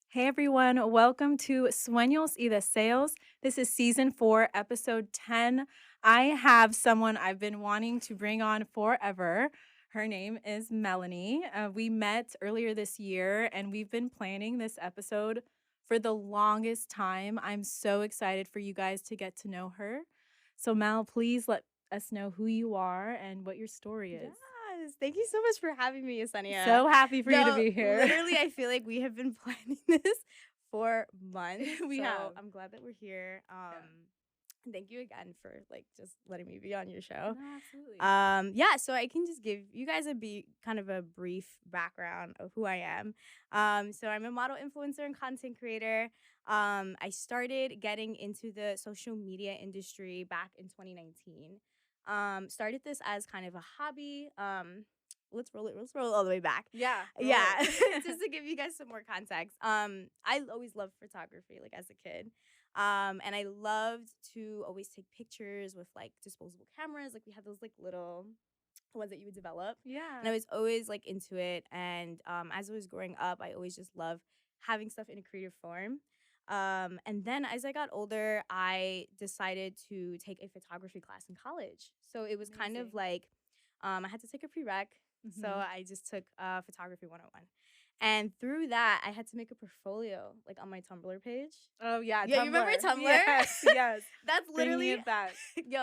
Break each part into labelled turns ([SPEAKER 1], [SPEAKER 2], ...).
[SPEAKER 1] Hey everyone, welcome to Sueños y Deseos. This is season 4, episode 10. I have someone I've been wanting to bring on forever. Her name is Melanie. We met earlier this year and we've been planning this episode for the longest time. I'm so excited for you guys to get to know her. So, Mel, please let us know who you are and what your story is.
[SPEAKER 2] Yes, thank you so much for having me, Yesenia.
[SPEAKER 1] So happy for you to
[SPEAKER 2] No,
[SPEAKER 1] be here.
[SPEAKER 2] literally, I feel like we have been planning this for months.
[SPEAKER 1] We
[SPEAKER 2] so
[SPEAKER 1] have.
[SPEAKER 2] I'm glad that we're here.
[SPEAKER 1] Yeah.
[SPEAKER 2] Thank you again for just letting me be on your show.
[SPEAKER 1] No, absolutely.
[SPEAKER 2] Yeah, so I can just give you guys kind of a brief background of who I am. So I'm a model influencer and content creator. I started getting into the social media industry back in 2019. Started this as kind of a hobby. Let's roll all the way back.
[SPEAKER 1] Yeah.
[SPEAKER 2] Yeah, just to give you guys some more context. I always loved photography, like as a kid. And I loved to always take pictures with like disposable cameras. Like we had those like little ones that you would develop.
[SPEAKER 1] Yeah.
[SPEAKER 2] And I was always like into it. And as I was growing up, I always just loved having stuff in a creative form. And then as I got older, I decided to take a photography class in college. So it was kind of
[SPEAKER 1] Amazing.
[SPEAKER 2] like I had to take a prereq. So
[SPEAKER 1] Mhm.
[SPEAKER 2] I just took photography 101. And through that, I had to make a portfolio like on my Tumblr page.
[SPEAKER 1] Oh yeah,
[SPEAKER 2] Yeah,
[SPEAKER 1] Tumblr.
[SPEAKER 2] you remember Tumblr?
[SPEAKER 1] Yes, yes.
[SPEAKER 2] That's
[SPEAKER 1] Bringing
[SPEAKER 2] literally
[SPEAKER 1] it back.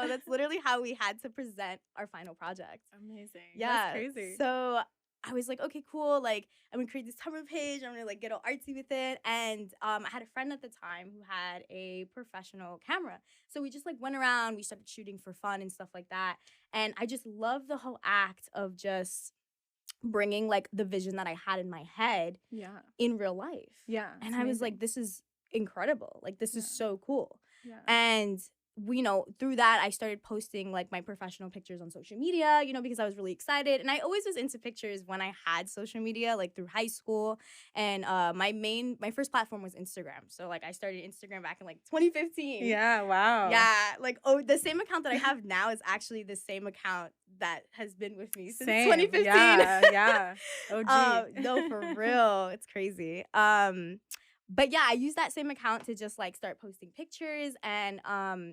[SPEAKER 2] that's literally how we had to present our final project.
[SPEAKER 1] Amazing. That's
[SPEAKER 2] Yeah.
[SPEAKER 1] crazy.
[SPEAKER 2] So I was like, okay, cool. Like, I'm gonna create this Tumblr page. I'm gonna like get all artsy with it. And I had a friend at the time who had a professional camera. So we just like went around. We started shooting for fun and stuff like that. And I just love the whole act of just bringing like the vision that I had in my head
[SPEAKER 1] Yeah.
[SPEAKER 2] in real life.
[SPEAKER 1] Yeah.
[SPEAKER 2] And
[SPEAKER 1] It's
[SPEAKER 2] I was
[SPEAKER 1] amazing.
[SPEAKER 2] like, this is incredible. Like, this is
[SPEAKER 1] Yeah.
[SPEAKER 2] so cool.
[SPEAKER 1] Yeah.
[SPEAKER 2] And through that, I started posting like my professional pictures on social media, because I was really excited. And I always was into pictures when I had social media, like through high school. And my first platform was Instagram. So like I started Instagram back in like 2015.
[SPEAKER 1] Yeah, wow.
[SPEAKER 2] Yeah, like the same account that I have now is actually the same account that has been with me since
[SPEAKER 1] Same.
[SPEAKER 2] 2015.
[SPEAKER 1] Yeah, yeah. OG.
[SPEAKER 2] No, for real, it's crazy. But yeah, I used that same account to just like start posting pictures, and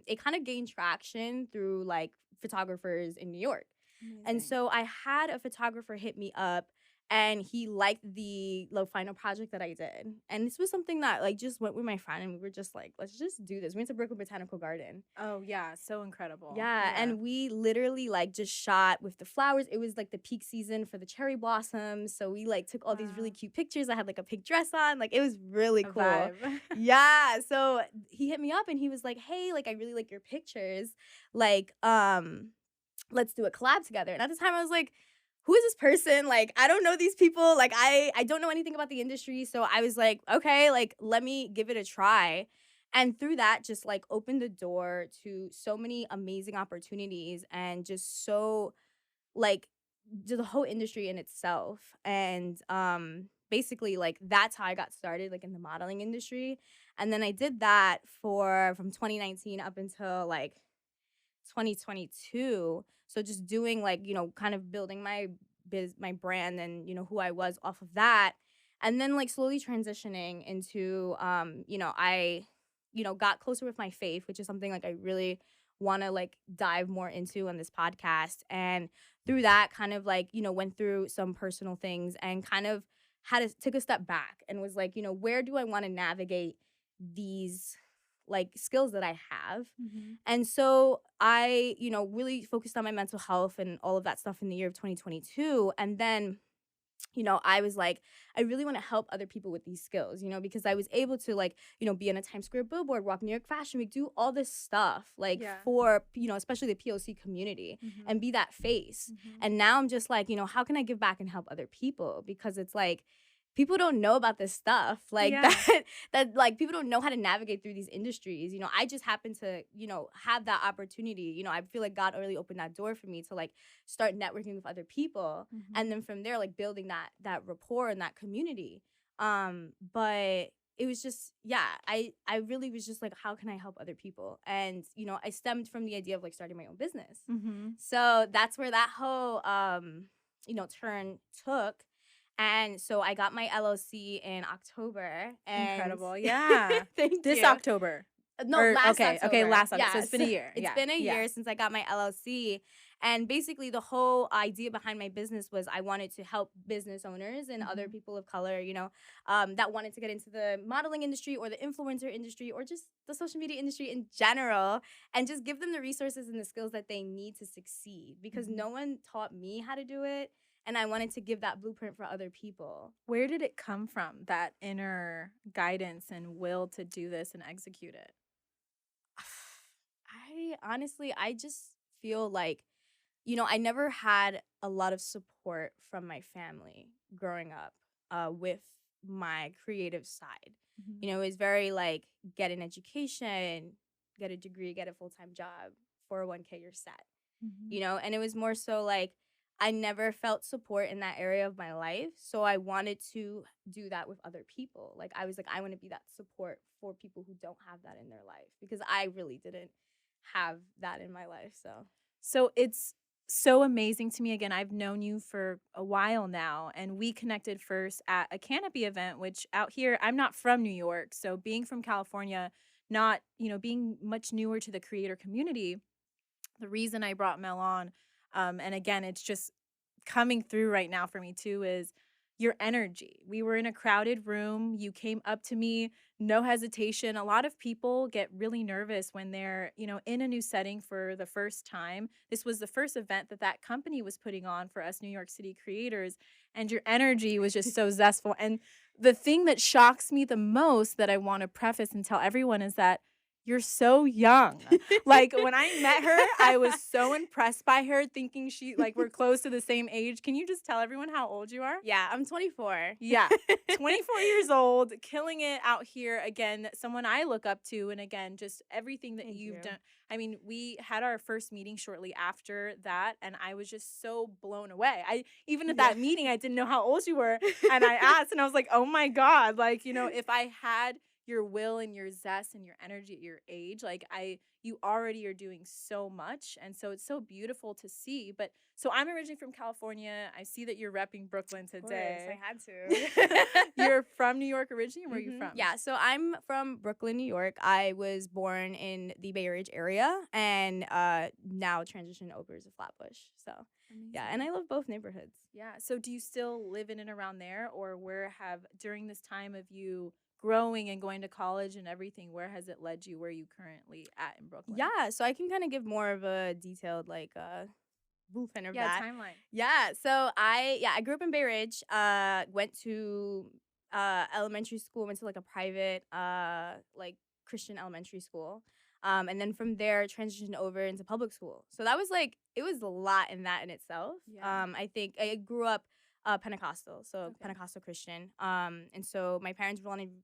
[SPEAKER 2] it kind of gained traction through like photographers in New York. And
[SPEAKER 1] Amazing.
[SPEAKER 2] so I had a photographer hit me up and he liked the final project that I did. And this was something that like just went with my friend and we were just like, let's just do this. We went to Brooklyn Botanical Garden.
[SPEAKER 1] Oh yeah, so incredible.
[SPEAKER 2] Yeah, and we literally like just shot with the flowers. It was like the peak season for the cherry blossoms. So we like took all these really
[SPEAKER 1] Wow.
[SPEAKER 2] cute pictures. I had like a pink dress on. Like it was really
[SPEAKER 1] A
[SPEAKER 2] cool.
[SPEAKER 1] vibe.
[SPEAKER 2] Yeah. So he hit me up and he was like, "Hey, like I really like your pictures. Like let's do a collab together." And at the time I was like, who is this person? Like, I don't know these people. Like, I don't know anything about the industry. So I was like, okay, like, let me give it a try. And through that, just like opened the door to so many amazing opportunities and just so like to the whole industry in itself. And basically like that's how I got started like in the modeling industry. And then I did that for from 2019 up until like 2022. So just doing like, kind of building my brand and, who I was off of that. And then like slowly transitioning into I got closer with my faith, which is something like I really want to like dive more into on this podcast. And through that kind of like, went through some personal things and kind of took a step back and was like, where do I want to navigate these like skills that I have.
[SPEAKER 1] Mhm.
[SPEAKER 2] And so I, really focused on my mental health and all of that stuff in the year of 2022. And then, I was like, I really want to help other people with these skills, because I was able to like, be on a Times Square billboard, walk New York Fashion Week, do all this stuff like
[SPEAKER 1] Yeah.
[SPEAKER 2] for, especially the POC community
[SPEAKER 1] Mhm.
[SPEAKER 2] and be that face.
[SPEAKER 1] Mhm.
[SPEAKER 2] And now I'm just like, how can I give back and help other people? Because it's like, people don't know about this stuff like
[SPEAKER 1] Yeah.
[SPEAKER 2] that like people don't know how to navigate through these industries. I just happen to have that opportunity. I feel like God really opened that door for me to like start networking with other people,
[SPEAKER 1] Mhm.
[SPEAKER 2] and then from there like building that rapport and that community. But it was just, yeah, I really was just like, how can I help other people? And I stemmed from the idea of like starting my own business.
[SPEAKER 1] Mhm.
[SPEAKER 2] So that's where that whole turn took. And so I got my LLC in October, and
[SPEAKER 1] Incredible. Yeah.
[SPEAKER 2] thank
[SPEAKER 1] This
[SPEAKER 2] you.
[SPEAKER 1] October.
[SPEAKER 2] No,
[SPEAKER 1] Or
[SPEAKER 2] last
[SPEAKER 1] okay,
[SPEAKER 2] October.
[SPEAKER 1] last October. So it's
[SPEAKER 2] Yes.
[SPEAKER 1] been a year.
[SPEAKER 2] It's
[SPEAKER 1] Yeah.
[SPEAKER 2] been a
[SPEAKER 1] Yeah.
[SPEAKER 2] year since I got my LLC. And basically, the whole idea behind my business was I wanted to help business owners and other
[SPEAKER 1] Mhm.
[SPEAKER 2] people of color, that wanted to get into the modeling industry or the influencer industry or just the social media industry in general, and just give them the resources and the skills that they need to succeed, because
[SPEAKER 1] Mhm.
[SPEAKER 2] no one taught me how to do it. And I wanted to give that blueprint for other people.
[SPEAKER 1] Where did it come from, that inner guidance and will to do this and execute it?
[SPEAKER 2] I just feel like, I never had a lot of support from my family growing up with my creative side.
[SPEAKER 1] Mhm.
[SPEAKER 2] It was very like, get an education, get a degree, get a full time job, 401k, you're set.
[SPEAKER 1] Mhm.
[SPEAKER 2] And it was more so like, I never felt support in that area of my life. So I wanted to do that with other people. Like, I was like, I want to be that support for people who don't have that in their life, because I really didn't have that in my life. So,
[SPEAKER 1] So it's so amazing to me. Again, I've known you for a while now, and we connected first at a Canopy event, which out here, I'm not from New York. So being from California, not, being much newer to the creator community, the reason I brought Mel on, and again, it's just coming through right now for me too, is your energy. We were in a crowded room. You came up to me, no hesitation. A lot of people get really nervous when they're, in a new setting for the first time. This was the first event that that company was putting on for us New York City creators, and your energy was just so zestful. And the thing that shocks me the most that I want to preface and tell everyone is that you're so young. Like, when I met her, I was so impressed by her, thinking we're close to the same age. Can you just tell everyone how old you are?
[SPEAKER 2] yeah, I'm 24.
[SPEAKER 1] Yeah. 24 years old, killing it out here. Again, someone I look up to. And again, just everything that
[SPEAKER 2] Thank
[SPEAKER 1] you've
[SPEAKER 2] you.
[SPEAKER 1] done. I mean, we had our first meeting shortly after that, and I was just so blown away. Even at
[SPEAKER 2] Yeah.
[SPEAKER 1] that meeting, I didn't know how old you were. And I asked, and I was like, oh my God, like, if I had your will and your zest and your energy at your age, you already are doing so much. And so it's so beautiful to see. But so I'm originally from California. I see that you're repping Brooklyn
[SPEAKER 2] Of course, I
[SPEAKER 1] today.
[SPEAKER 2] had to.
[SPEAKER 1] You're from New York originally, or where are you from?
[SPEAKER 2] Yeah, so I'm from Brooklyn, New York. I was born in the Bay Ridge area, and now transitioned over to Flatbush. So, yeah, and
[SPEAKER 1] Amazing.
[SPEAKER 2] I love both neighborhoods.
[SPEAKER 1] Yeah. So do you still live in and around there, or during this time of you growing and going to college and everything, where has it led you? Where are you currently at in Brooklyn?
[SPEAKER 2] Yeah, so I can kind of give more of a detailed blueprint of
[SPEAKER 1] Yeah,
[SPEAKER 2] that.
[SPEAKER 1] timeline.
[SPEAKER 2] Yeah, so I grew up in Bay Ridge. Went to elementary school. Went to like a private like Christian elementary school. And then from there transitioned over into public school. So that was like, it was a lot in that in itself.
[SPEAKER 1] Yeah.
[SPEAKER 2] I think I grew up Pentecostal, so
[SPEAKER 1] Okay.
[SPEAKER 2] Pentecostal Christian. And so my parents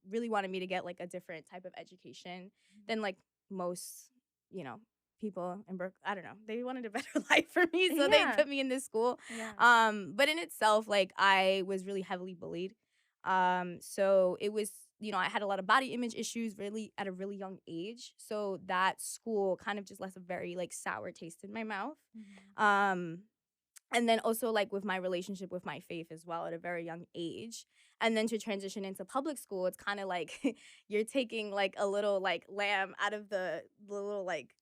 [SPEAKER 2] really wanted me to get like a different type of education than like most, you know, people in Brooklyn. I don't know. They wanted a better life for me, so they
[SPEAKER 1] Yeah.
[SPEAKER 2] put me in this school.
[SPEAKER 1] Yeah.
[SPEAKER 2] But in itself, like, I was really heavily bullied. So it was, I had a lot of body image issues really at a really young age. So that school kind of just left a very like sour taste in my mouth.
[SPEAKER 1] Mhm.
[SPEAKER 2] Um, and then also like with my relationship with my faith as well at a very young age. And then to transition into public school, it's kind of like you're taking like a little like lamb out of the little like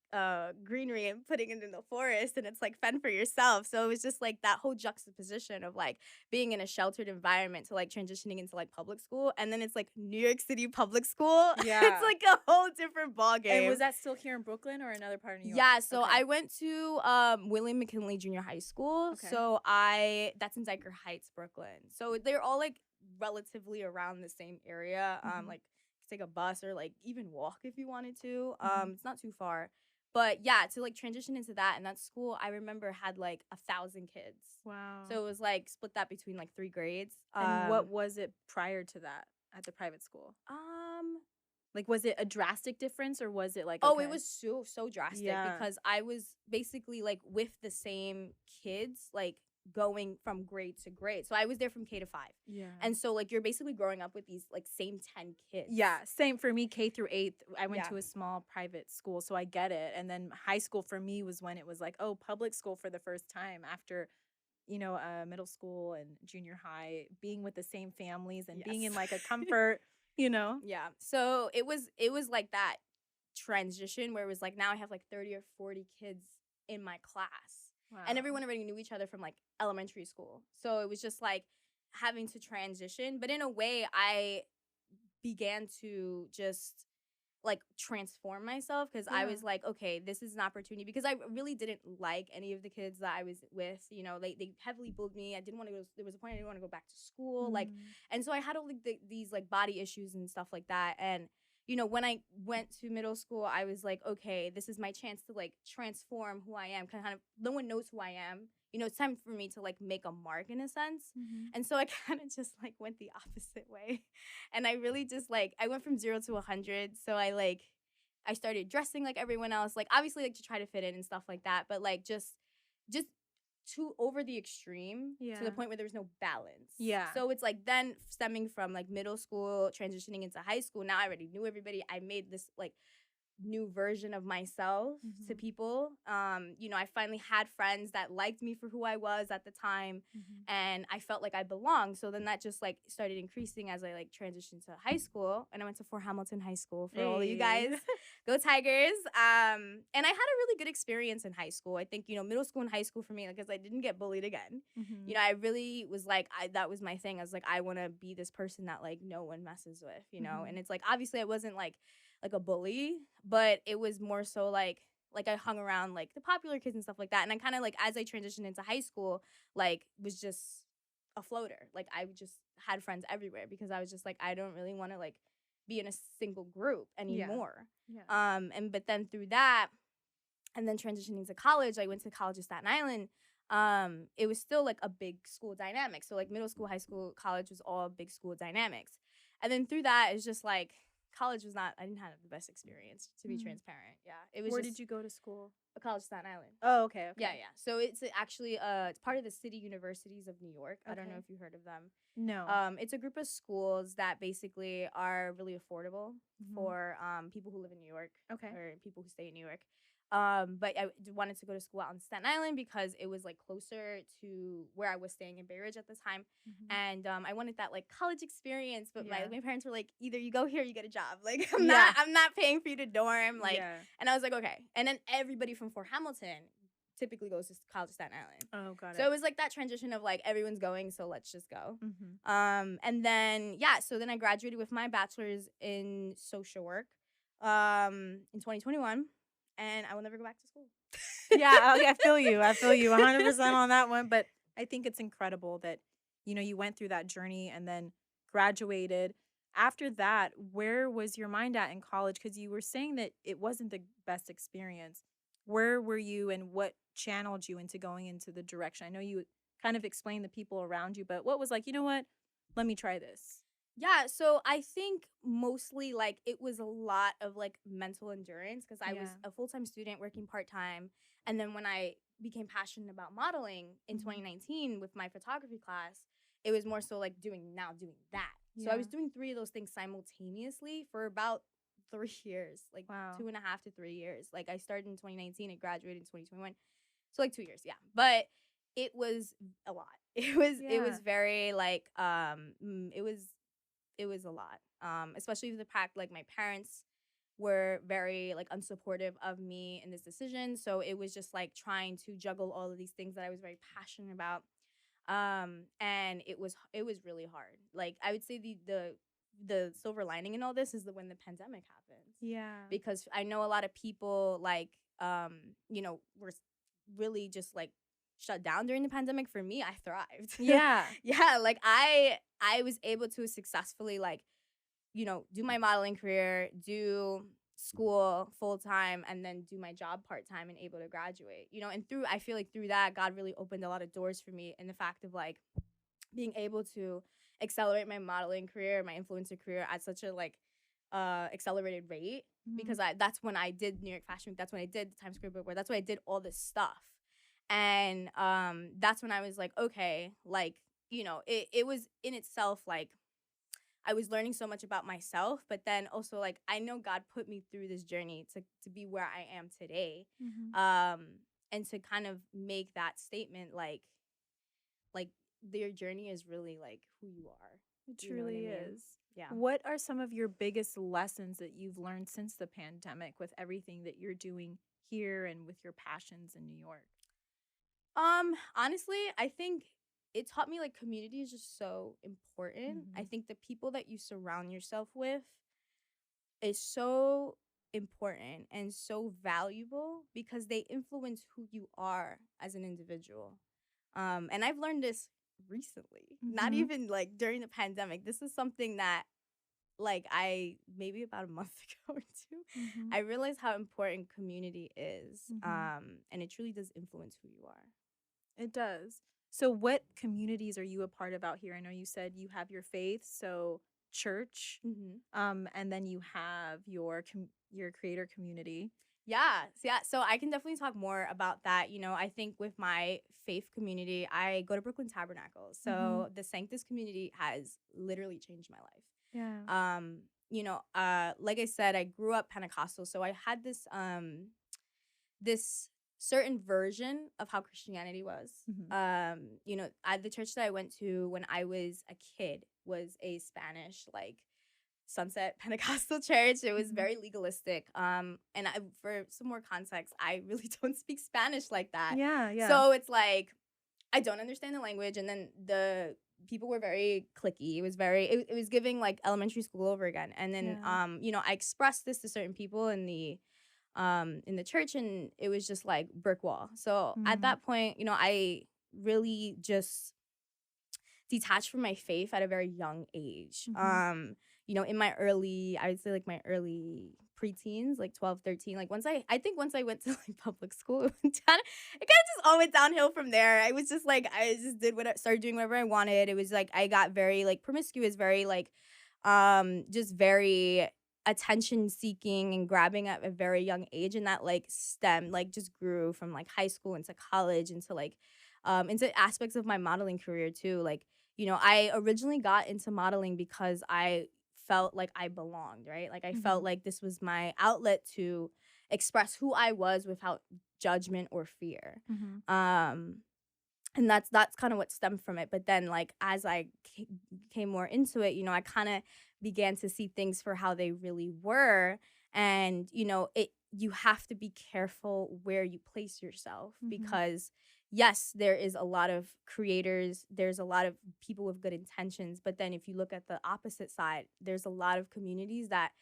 [SPEAKER 2] greenery and putting it in the forest, and it's like fend for yourself. So it was just like that whole juxtaposition of like being in a sheltered environment to like transitioning into like public school, and then it's like New York City public school. It's
[SPEAKER 1] Yeah.
[SPEAKER 2] like a whole different ball game.
[SPEAKER 1] And was that still here in Brooklyn or another part of New York?
[SPEAKER 2] Yeah, so
[SPEAKER 1] Okay.
[SPEAKER 2] I went to William McKinley Junior High School.
[SPEAKER 1] Okay.
[SPEAKER 2] So that's in Dyker Heights, Brooklyn. So they're all like relatively around the same area.
[SPEAKER 1] Mhm.
[SPEAKER 2] Like take a bus or like even walk if you wanted to.
[SPEAKER 1] Mhm.
[SPEAKER 2] It's not too far. But yeah, to like transition into that, and that school I remember had like 1,000 kids.
[SPEAKER 1] Wow.
[SPEAKER 2] So it was like split that between like 3 grades.
[SPEAKER 1] And what was it prior to that at the private school? Like, was it a drastic difference, or was it like,
[SPEAKER 2] Oh,
[SPEAKER 1] okay?
[SPEAKER 2] it was so drastic
[SPEAKER 1] Yeah.
[SPEAKER 2] because I was basically like with the same kids, like going from grade to grade. So I was there from K to 5.
[SPEAKER 1] Yeah.
[SPEAKER 2] And so like you're basically growing up with these like same 10 kids.
[SPEAKER 1] Yeah, same for me, K through 8th. I went
[SPEAKER 2] Yeah.
[SPEAKER 1] to a small private school, so I get it. And then high school for me was when it was like, oh, public school for the first time after middle school and junior high, being with the same families and being
[SPEAKER 2] Yes.
[SPEAKER 1] in like a comfort, you know?
[SPEAKER 2] Yeah. So it was like that transition where it was like now I have like 30 or 40 kids in my class. And
[SPEAKER 1] Wow.
[SPEAKER 2] everyone already knew each other from like elementary school. So it was just like having to transition. But in a way, I began to just like transform myself because I
[SPEAKER 1] Yeah.
[SPEAKER 2] was like, okay, this is an opportunity because I really didn't like any of the kids that I was with. They heavily bullied me. I didn't want to go. There was a point I didn't want to go back to school. Like,
[SPEAKER 1] Mm.
[SPEAKER 2] and so I had all like these like body issues and stuff like that. And when I went to middle school, I was like, okay, this is my chance to like transform who I am. Kind of, no one knows who I am. It's time for me to like make a mark in a sense.
[SPEAKER 1] Mhm.
[SPEAKER 2] And so I kind of just like went the opposite way. And I really just like I went from 0 to 100. So I started dressing like everyone else, like obviously like to try to fit in and stuff like that, but like just too over the extreme to the
[SPEAKER 1] Yeah.
[SPEAKER 2] point where there was no balance.
[SPEAKER 1] Yeah.
[SPEAKER 2] So it's like then stemming from like middle school transitioning into high school, now I already knew everybody. I made this like new version of myself to
[SPEAKER 1] Mhm.
[SPEAKER 2] people. I finally had friends that liked me for who I was at the time,
[SPEAKER 1] Mhm.
[SPEAKER 2] and I felt like I belonged. So then that just like started increasing as I like transitioned to high school, and I went to Fort Hamilton High School for all of you
[SPEAKER 1] Hey.
[SPEAKER 2] guys. Go Tigers! And I had a really good experience in high school. I think middle school and high school for me, because I didn't get bullied again.
[SPEAKER 1] Mhm.
[SPEAKER 2] I really was like, that was my thing. I was like, I want to be this person that like no one messes with,
[SPEAKER 1] Mhm.
[SPEAKER 2] And it's like obviously I wasn't like a bully, but it was more so like I hung around like the popular kids and stuff like that. And I kind of like as I transitioned into high school, like was just a floater. Like I just had friends everywhere because I was just like I don't really want to like be in a single group
[SPEAKER 1] Yeah.
[SPEAKER 2] anymore.
[SPEAKER 1] Yeah.
[SPEAKER 2] And but then through that and then transitioning to college, I went to college in Staten Island. It was still like a big school dynamic. So like middle school, high school, college was all big school dynamics. And then through that, it's just like college was not. I didn't have the best experience to be
[SPEAKER 1] Mm.
[SPEAKER 2] transparent. Yeah, it was
[SPEAKER 1] Where
[SPEAKER 2] just
[SPEAKER 1] did you go to school?
[SPEAKER 2] a college in Staten Island.
[SPEAKER 1] Oh, okay.
[SPEAKER 2] Yeah,
[SPEAKER 1] Okay.
[SPEAKER 2] yeah. So it's actually it's part of the City Universities of New York. I don't know
[SPEAKER 1] Okay.
[SPEAKER 2] if you heard of them.
[SPEAKER 1] No.
[SPEAKER 2] It's a group of schools that basically are really affordable
[SPEAKER 1] Mhm.
[SPEAKER 2] for people who live in New York
[SPEAKER 1] Okay.
[SPEAKER 2] or people who stay in New York. But I wanted to go to school out in Staten Island because it was like closer to where I was staying in Bay Ridge at the time,
[SPEAKER 1] Mhm.
[SPEAKER 2] and I wanted that like college experience. But
[SPEAKER 1] Yeah.
[SPEAKER 2] my parents were like, either you go here, or you get a job. Like
[SPEAKER 1] Yeah.
[SPEAKER 2] I'm not paying for you to dorm. Like,
[SPEAKER 1] Yeah.
[SPEAKER 2] and I was like, okay. And then everybody from Fort Hamilton typically goes to college in Staten Island.
[SPEAKER 1] Oh, got
[SPEAKER 2] So
[SPEAKER 1] it.
[SPEAKER 2] it was like that transition of like everyone's going, so let's just go.
[SPEAKER 1] Mhm.
[SPEAKER 2] And then so then I graduated with my bachelor's in social work in 2021, and I will never go back to school.
[SPEAKER 1] Yeah, I feel you. I feel you 100% on that one, but I think it's incredible that you went through that journey and then graduated. After that, where was your mind at in college, cuz you were saying that it wasn't the best experience. Where were you and what channeled you into going into the direction? I know you kind of explained the people around you, but what was like, "You know what? Let me try this."
[SPEAKER 2] Yeah, so I think mostly like it was a lot of like mental endurance because I was
[SPEAKER 1] Yeah.
[SPEAKER 2] a full-time student working part-time. And then when I became passionate about modeling in
[SPEAKER 1] Mhm.
[SPEAKER 2] 2019 with my photography class, it was more so like doing that. So I
[SPEAKER 1] Yeah.
[SPEAKER 2] was doing three of those things simultaneously for about 3 years, like
[SPEAKER 1] Wow.
[SPEAKER 2] 2.5 to 3 years. Like I started in 2019 and graduated in 2021. So like 2 years, yeah. But it was a lot. It was
[SPEAKER 1] Yeah.
[SPEAKER 2] very like it was a lot. Especially the fact like my parents were very like unsupportive of me in this decision. So it was just like trying to juggle all of these things that I was very passionate about. And it was really hard. Like I would say the silver lining in all this is that when the pandemic happened.
[SPEAKER 1] Yeah.
[SPEAKER 2] Because I know a lot of people like were really just like shut down during the pandemic. For me, I thrived.
[SPEAKER 1] Yeah.
[SPEAKER 2] Yeah, like I was able to successfully like do my modeling career, do school full time, and then do my job part time and able to graduate. And I feel like through that, God really opened a lot of doors for me in the fact of like being able to accelerate my modeling career, my influencer career at such a like accelerated rate
[SPEAKER 1] Mhm.
[SPEAKER 2] because that's when I did New York Fashion Week, that's when I did the Times Square Book Fair, that's when I did all this stuff. And that's when I was like, okay, like, it was in itself like I was learning so much about myself, but then also like I know God put me through this journey to be where I am today.
[SPEAKER 1] Mhm.
[SPEAKER 2] Um and to kind of make that statement like their journey is really like who you are.
[SPEAKER 1] It
[SPEAKER 2] You know what I
[SPEAKER 1] truly
[SPEAKER 2] mean?
[SPEAKER 1] is.
[SPEAKER 2] Yeah.
[SPEAKER 1] What are some of your biggest lessons that you've learned since the pandemic with everything that you're doing here and with your passions in New York?
[SPEAKER 2] Honestly, I think it taught me like community is just so important. I
[SPEAKER 1] Mhm.
[SPEAKER 2] think the people that you surround yourself with is so important and so valuable because they influence who you are as an individual. And I've learned this recently, not
[SPEAKER 1] Mhm.
[SPEAKER 2] even like during the pandemic. This is something that like I maybe about a month ago or two,
[SPEAKER 1] Mhm.
[SPEAKER 2] I realized how important community is.
[SPEAKER 1] Mhm.
[SPEAKER 2] And it truly does influence who you are.
[SPEAKER 1] It does. So what communities are you a part of out here? I know you said you have your faith, so church,
[SPEAKER 2] Hmm.
[SPEAKER 1] and then you have your creator community.
[SPEAKER 2] Yeah, so I can definitely talk more about that. You know, I think with my faith community, I go to Brooklyn Tabernacle.
[SPEAKER 1] Mhm.
[SPEAKER 2] So the Sanctus community has literally changed my life.
[SPEAKER 1] Yeah.
[SPEAKER 2] Like I said, I grew up Pentecostal, so I had this certain version of how Christianity was.
[SPEAKER 1] Mhm.
[SPEAKER 2] The church that I went to when I was a kid was a Spanish like Sunset Pentecostal church. It was
[SPEAKER 1] Mhm.
[SPEAKER 2] very legalistic. For some more context, I really don't speak Spanish like that.
[SPEAKER 1] Yeah, yeah.
[SPEAKER 2] So it's like I don't understand the language, and then the people were very clicky. It was giving like elementary school over again. And then
[SPEAKER 1] Yeah.
[SPEAKER 2] I expressed this to certain people in the church, and it was just like brick wall. So at
[SPEAKER 1] Mhm.
[SPEAKER 2] that point, I really just detached from my faith at a very young age.
[SPEAKER 1] Mhm.
[SPEAKER 2] In my early, I would say like my early preteens, like 12, 13. Like I think once I went to like public school, it kind of just all went downhill from there. I was just like, I just started doing whatever I wanted. It was like, I got very like promiscuous, very like, just very attention seeking and grabbing at a very young age. And that like like just grew from like high school into college into aspects of my modeling career too. Like, I originally got into modeling because I felt like I belonged, right? Like I felt
[SPEAKER 1] Mhm.
[SPEAKER 2] like this was my outlet to express who I was without judgment or fear.
[SPEAKER 1] Mhm.
[SPEAKER 2] Um and that's kind of what stemmed from it. But then like as I came more into it, I kind of began to see things for how they really were. And you have to be careful where you place yourself,
[SPEAKER 1] Mhm.
[SPEAKER 2] because yes, there is a lot of creators, there's a lot of people with good intentions, but then if you look at the opposite side, there's a lot of communities that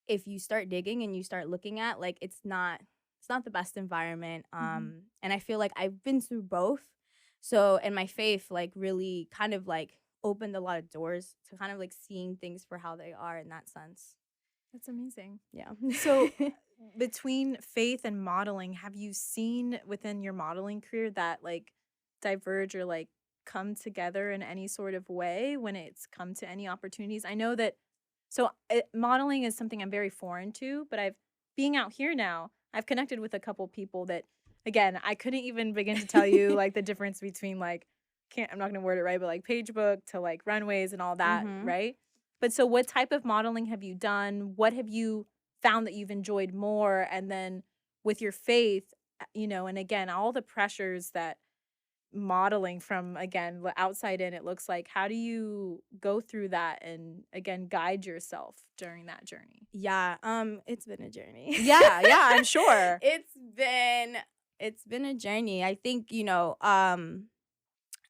[SPEAKER 2] if you start digging and you start looking at, like, it's not the best environment.
[SPEAKER 1] Mhm.
[SPEAKER 2] And I feel like I've been through both. So, and my faith like really kind of like opened a lot of doors to kind of like seeing things for how they are in that sense.
[SPEAKER 1] That's amazing.
[SPEAKER 2] Yeah.
[SPEAKER 1] So, between faith and modeling, have you seen within your modeling career that like diverge or like come together in any sort of way when it's come to any opportunities? I know that modeling is something I'm very foreign to, but being out here now, I've connected with a couple people that again, I couldn't even begin to tell you like the difference between like can't I'm not going to word it right, but like page book to like runways and all that,
[SPEAKER 2] Mhm.
[SPEAKER 1] right? But so what type of modeling have you done? What have you found that you've enjoyed more? And then with your faith, and again, all the pressures that modeling from again the outside in, it looks like, how do you go through that and again guide yourself during that journey?
[SPEAKER 2] Yeah, it's been a journey.
[SPEAKER 1] Yeah, yeah, I'm sure.
[SPEAKER 2] It's been a journey. I think,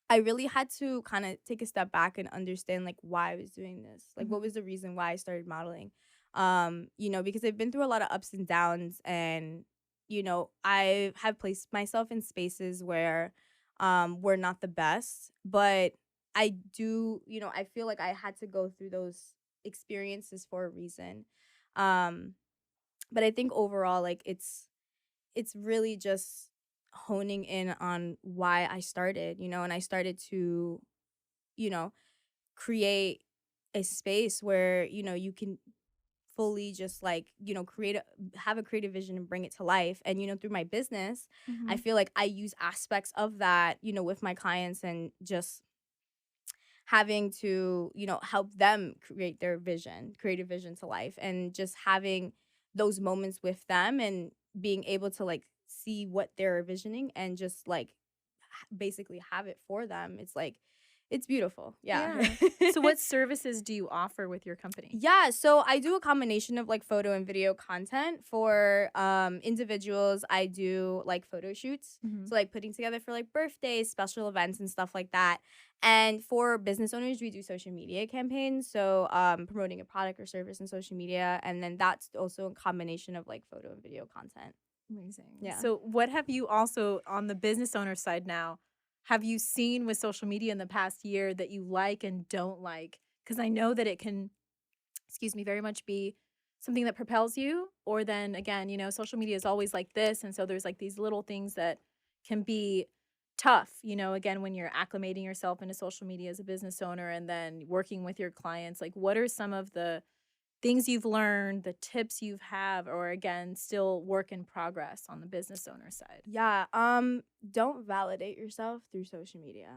[SPEAKER 2] I really had to kind of take a step back and understand like why I was doing this. Like what
[SPEAKER 1] Mhm.
[SPEAKER 2] was the reason why I started modeling? Because I've been through a lot of ups and downs, and I have placed myself in spaces where were not the best, but I do, I feel like I had to go through those experiences for a reason. Um but I think overall like it's really just honing in on why I started, and I started to, you know, create a space where, you can fully just like, have a creative vision and bring it to life. And, through my business, I
[SPEAKER 1] Mhm.
[SPEAKER 2] feel like I use aspects of that, with my clients, and just having to, help them create their vision, creative vision to life, and just having those moments with them and being able to like see what they're visioning and just like basically have it for them. It's beautiful. Yeah.
[SPEAKER 1] Yeah. So what services do you offer with your company?
[SPEAKER 2] Yeah, so I do a combination of like photo and video content for individuals. I do like photo shoots.
[SPEAKER 1] Mhm.
[SPEAKER 2] So like putting together for like birthdays, special events and stuff like that. And for business owners, we do social media campaigns. So promoting a product or service in social media. And then that's also a combination of like photo and video content.
[SPEAKER 1] Amazing.
[SPEAKER 2] Yeah.
[SPEAKER 1] So what have you also on the business owner side now, have you seen with social media in the past year that you like and don't like? Because I know that it can, excuse me, very much be something that propels you. Or then again, social media is always like this. And so there's like these little things that can be tough, again, when you're acclimating yourself into social media as a business owner and then working with your clients. Like, what are some of the things you've learned, the tips you've have, or again, still work in progress on the business owner side?
[SPEAKER 2] Yeah. Don't validate yourself through social media.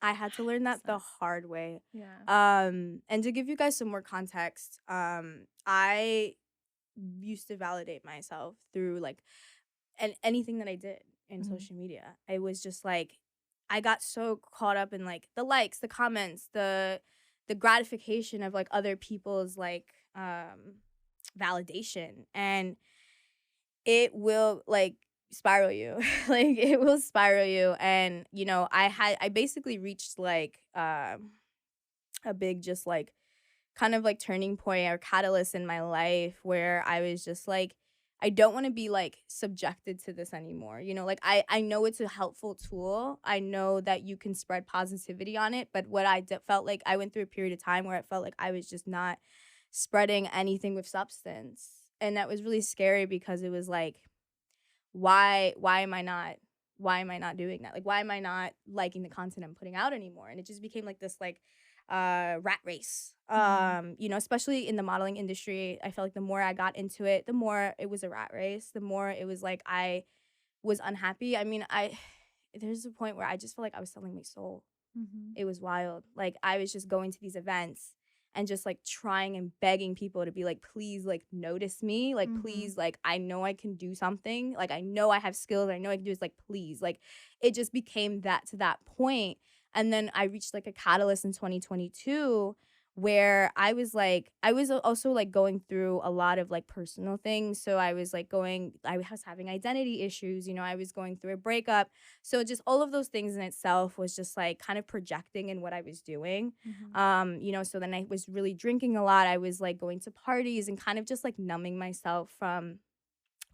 [SPEAKER 2] I had to learn that the
[SPEAKER 1] 100%.
[SPEAKER 2] hard way.
[SPEAKER 1] Yeah.
[SPEAKER 2] And to give you guys some more context, I used to validate myself through like anything that I did in
[SPEAKER 1] Mhm.
[SPEAKER 2] social media. I was just like I got so caught up in like the likes, the comments, the gratification of like other people's like validation, and it will like spiral you. Like it will spiral you. And I basically reached like a big just like kind of like turning point or catalyst in my life where I was just like, I don't want to be like subjected to this anymore. Like I know it's a helpful tool. I know that you can spread positivity on it, but what felt like I went through a period of time where it felt like I was just not spreading anything with substance. And that was really scary because it was like, why am I not doing that? Like why am I not liking the content I'm putting out anymore? And it just became like this like rat race.
[SPEAKER 1] Mhm.
[SPEAKER 2] Especially in the modeling industry, I felt like the more I got into it, the more it was a rat race, the more it was like I was unhappy. I mean, I there's a point where I just felt like I was selling my soul.
[SPEAKER 1] Mhm.
[SPEAKER 2] It was wild. Like I was just going to these events and just like trying and begging people to be like, please, like notice me. Like,
[SPEAKER 1] Mhm.
[SPEAKER 2] please, like I know I can do something. Like I know I have skills. I know I can do this. Like, please. Like it just became that to that point. And then I reached like a catalyst in 2022 where I was also like going through a lot of like personal things. So I was having identity issues, I was going through a breakup. So just all of those things in itself was just like kind of projecting in what I was doing.
[SPEAKER 1] Mhm.
[SPEAKER 2] So then I was really drinking a lot. I was like going to parties and kind of just like numbing myself from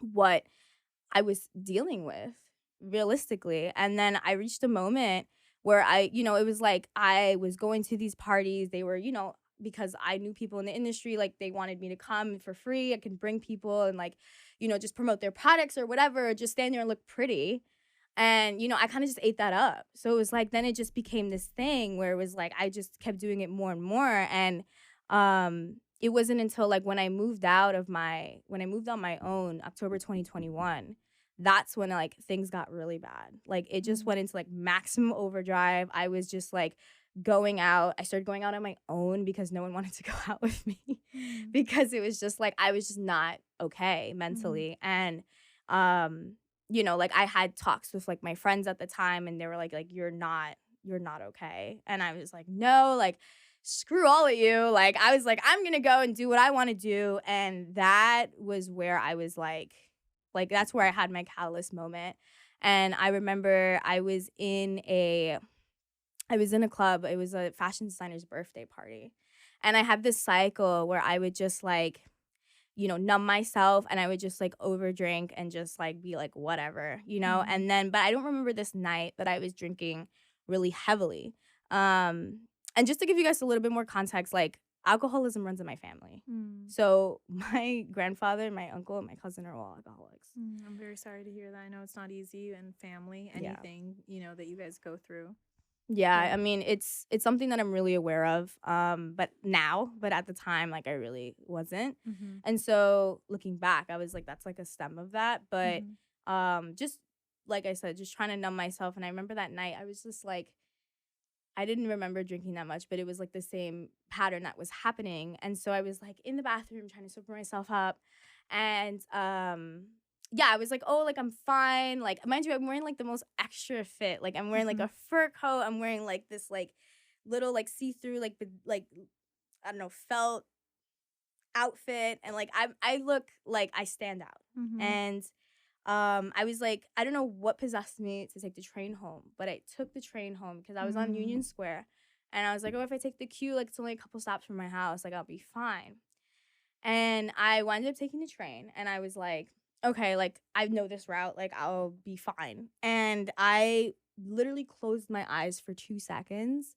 [SPEAKER 2] what I was dealing with realistically. And then I reached a moment where it was like I was going to these parties. They were, because I knew people in the industry, like they wanted me to come for free. I could bring people and like, just promote their products or whatever, or just stand there and look pretty. And, I kind of just ate that up. So it was like, then it just became this thing where it was like, I just kept doing it more and more. And it wasn't until like when I moved on my own, October 2021, that's when like things got really bad. Like it just
[SPEAKER 1] Mhm.
[SPEAKER 2] went into like maximum overdrive. I was just like going out. I started going out on my own because no one wanted to go out with me
[SPEAKER 1] Mhm.
[SPEAKER 2] because it was just like I was just not okay
[SPEAKER 1] Mhm.
[SPEAKER 2] mentally. And like I had talks with like my friends at the time and they were like you're not okay. And I was like, no, like screw all of you. Like I was like, I'm gonna go and do what I want to do. And that was where I was like that's where I had my catalyst moment. And I remember I was in a club. It was a fashion designer's birthday party. And I had this cycle where I would just like numb myself and I would just like overdrink and just like be like whatever.
[SPEAKER 1] Mhm.
[SPEAKER 2] And then but I don't remember this night that I was drinking really heavily. Um and just to give you guys a little bit more context, like alcoholism runs in my family.
[SPEAKER 1] Mm.
[SPEAKER 2] So my grandfather, my uncle, and my cousin are all alcoholics.
[SPEAKER 1] I'm very sorry to hear that. I know it's not easy and family,
[SPEAKER 2] Yeah.
[SPEAKER 1] anything, that you guys go through.
[SPEAKER 2] Yeah,
[SPEAKER 1] Yeah.
[SPEAKER 2] I mean it's something that I'm really aware of. But at the time like I really wasn't.
[SPEAKER 1] Mhm.
[SPEAKER 2] And so looking back, I was like that's like a stem of that, but
[SPEAKER 1] Mhm.
[SPEAKER 2] just like I said, just trying to numb myself. And I remember that night I was just like I didn't remember drinking that much, but it was like the same pattern that was happening. And so I was like in the bathroom trying to sober myself up. And yeah, I was like, oh, like I'm fine. Like, mind you, I'm wearing like the most extra fit. Like I'm wearing like
[SPEAKER 1] Mhm.
[SPEAKER 2] a fur coat. I'm wearing like this little like see-through like I don't know, felt outfit, and like I look like I stand out.
[SPEAKER 1] Mhm.
[SPEAKER 2] And I was like, I don't know what possessed me to take the train home, but I took the train home because I was on
[SPEAKER 1] Mm.
[SPEAKER 2] Union Square, and I was like, oh, if I take the Q, like it's only a couple stops from my house, like I'll be fine. And I wound up taking the train, and I was like, okay, like I know this route, like I'll be fine. And I literally closed my eyes for 2 seconds,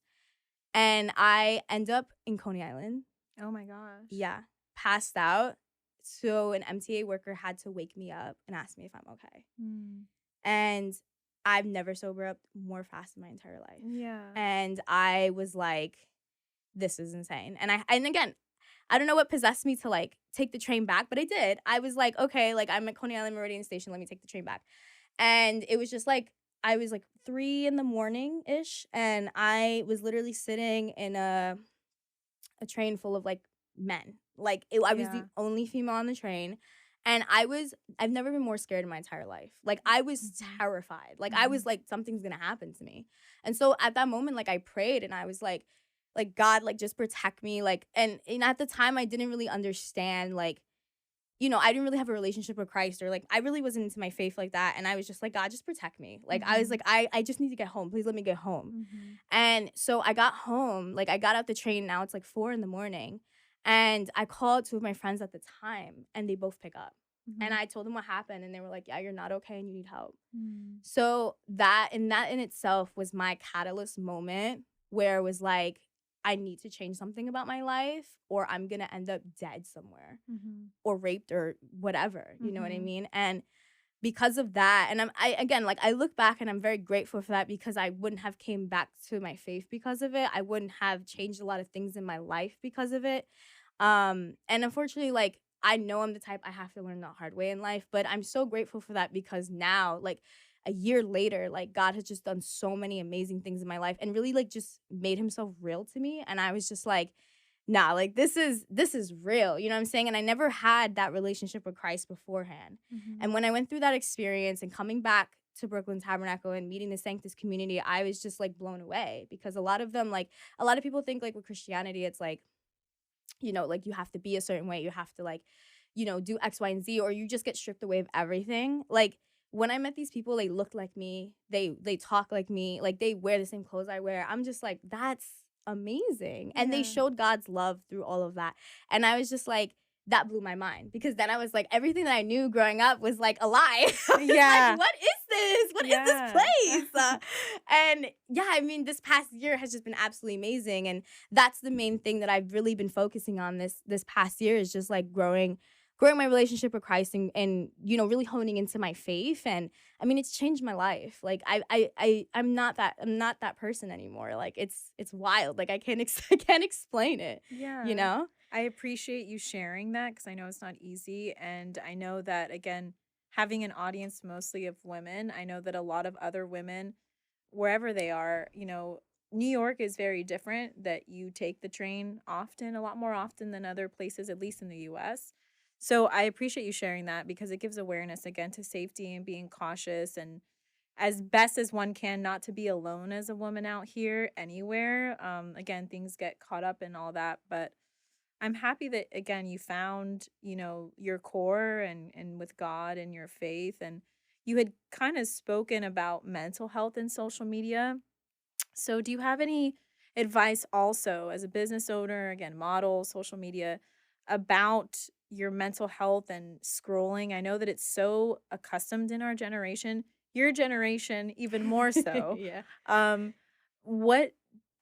[SPEAKER 2] and I end up in Coney Island.
[SPEAKER 1] Oh my gosh.
[SPEAKER 2] Yeah, passed out. So an MTA worker had to wake me up and ask me if I'm okay.
[SPEAKER 1] Mm.
[SPEAKER 2] And I've never sobered up more fast in my entire life.
[SPEAKER 1] Yeah.
[SPEAKER 2] And I was like, this is insane. And again, I don't know what possessed me to like take the train back, but I did. I was like, okay, like I'm at Coney Island Meridian Station, let me take the train back. And it was just like I was like 3 in the morning ish, and I was literally sitting in a train full of like men. I was the
[SPEAKER 1] Yeah.
[SPEAKER 2] only female on the train. And I've never been more scared in my entire life. Like I was
[SPEAKER 1] Mhm.
[SPEAKER 2] terrified. Like I was
[SPEAKER 1] Mhm.
[SPEAKER 2] like, something's gonna happen to me. And so at that moment, like I prayed and I was like, God, like just protect me. Like, and at the time I didn't really understand, like, I didn't really have a relationship with Christ, or like I really wasn't into my faith like that. And I was just like, God, just protect me. Like I was
[SPEAKER 1] Mhm.
[SPEAKER 2] like, I just need to get home. Please let me get home.
[SPEAKER 1] Mhm.
[SPEAKER 2] And so I got home, like I got out the train, now it's like 4 in the morning. And I called two of my friends at the time, and they both pick up. And
[SPEAKER 1] Mhm.
[SPEAKER 2] I told them what happened, and they were like, yeah, you're not okay and you need help.
[SPEAKER 1] Mm.
[SPEAKER 2] So that in itself was my catalyst moment, where it was like, I need to change something about my life, or I'm gonna end up dead somewhere,
[SPEAKER 1] Mhm.
[SPEAKER 2] or raped, or whatever. You know what I
[SPEAKER 1] Mhm.
[SPEAKER 2] mean? And because of that, and I again, like I look back and I'm very grateful for that, because I wouldn't have came back to my faith because of it. I wouldn't have changed a lot of things in my life because of it. And unfortunately, like I know I'm the type, I have to learn the hard way in life, but I'm so grateful for that, because now, like a year later, like God has just done so many amazing things in my life, and really like just made himself real to me. And I was just like, nah, like this is real, you know what I'm saying? And I never had that relationship with Christ beforehand. And
[SPEAKER 1] Mhm.
[SPEAKER 2] when I went through that experience and coming back to Brooklyn Tabernacle and meeting the Sanctus community, I was just like blown away, because a lot of them, like a lot of people think like with Christianity, it's like, like you have to be a certain way, you have to like, do X, Y, and Z, or you just get stripped away of everything. Like when I met these people, they looked like me, they talk like me, like they wear the same clothes I wear. I'm just like, that's amazing. And they
[SPEAKER 1] Yeah.
[SPEAKER 2] showed God's love through all of that. And I was just like, that blew my mind, because then I was like, everything that I knew growing up was like a lie. I was like,
[SPEAKER 1] Yeah.
[SPEAKER 2] what is this? What is this
[SPEAKER 1] Yeah.
[SPEAKER 2] place? And yeah, I mean, this past year has just been absolutely amazing. And that's the main thing that I've really been focusing on this past year, is just like growing my relationship with Christ, and really honing into my faith. And I mean, it's changed my life. Like I'm not that person anymore. Like it's wild. Like I can't explain it, you
[SPEAKER 1] Yeah.
[SPEAKER 2] know?
[SPEAKER 1] I appreciate you sharing that because I know it's not easy. And I know that, again, having an audience mostly of women, I know that a lot of other women, wherever they are, New York is very different, that you take the train often, a lot more often than other places, at least in the US. So I appreciate you sharing that because it gives awareness again to safety and being cautious and as best as one can not to be alone as a woman out here anywhere. Again, things get caught up in all that, but I'm happy that again you found, your core and with God and your faith and you had kind of spoken about mental health and social media. So do you have any advice also as a business owner, again, model, social media about your mental health and scrolling? I know that it's so accustomed in our generation, your generation even more so.
[SPEAKER 2] Yeah.
[SPEAKER 1] Um what